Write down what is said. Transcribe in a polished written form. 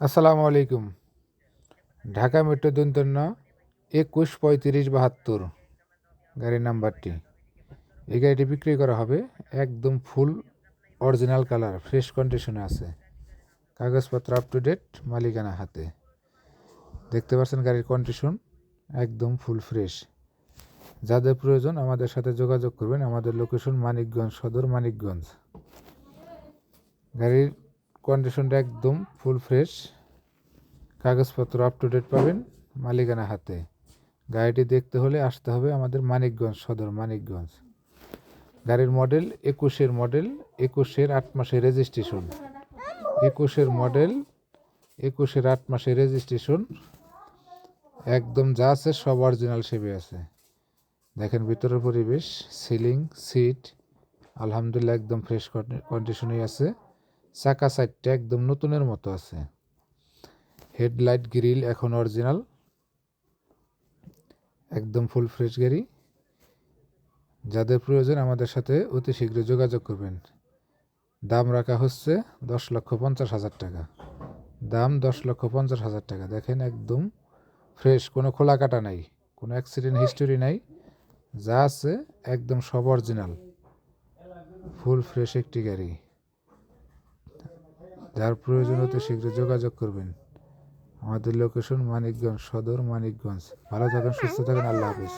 আসসালামু আলাইকুম। ঢাকা মেট্রো দন্তন্য ২১ ৩৫ ৭২ গাড়ির নাম্বারটি। এই গাড়িটি বিক্রি করা হবে একদম ফুল অরিজিনাল কালার, ফ্রেশ কন্ডিশনে আছে, কাগজপত্র আপ টু ডেট, মালিকানা হাতে। দেখতে পাচ্ছেন গাড়ির কন্ডিশন একদম ফুল ফ্রেশ। যাদের প্রয়োজন আমাদের সাথে যোগাযোগ করবেন। আমাদের লোকেশন মানিকগঞ্জ সদর, মানিকগঞ্জ। গাড়ির কন্ডিশনটা একদম ফুল ফ্রেশ, কাগজপত্র আপ টু ডেট পাবেন, মালিকানা হাতে। গাড়িটি দেখতে হলে আসতে হবে আমাদের মানিকগঞ্জ সদর, মানিকগঞ্জ। গাড়ির মডেল ২১-এর মডেল, ২১-এর ৮ মাসের রেজিস্ট্রেশন, ২১-এর মডেল, ২১-এর ৮ মাসের রেজিস্ট্রেশন। একদম যা আছে সব অরিজিনাল সেবে আছে। দেখেন ভিতরের পরিবেশ, সিলিং, সিট আলহামদুলিল্লাহ একদম ফ্রেশ কন্ডিশনেই আছে। চাকা সাইডটা একদম নতুনের মতো আছে। হেডলাইট গ্রিল এখন অরিজিনাল, একদম ফুল ফ্রেশ গাড়ি। যাদের প্রয়োজন আমাদের সাথে অতি শীঘ্র যোগাযোগ করবেন। দাম রাখা হচ্ছে ১০,৫০,০০০ টাকা। দাম ১০,৫০,০০০ টাকা। দেখেন একদম ফ্রেশ, কোনো খোলা কাটা নাই, কোনো অ্যাক্সিডেন্ট হিস্টোরি নাই, যা আছে একদম সব অরিজিনাল, ফুল ফ্রেশ একটি গাড়ি। যার প্রয়োজন অতি শীঘ্র যোগাযোগ করবেন। আমাদের লোকেশন মানিকগঞ্জ সদর, মানিকগঞ্জ। ভালো থাকেন, সুস্থ থাকেন, আল্লাহ হাফেজ।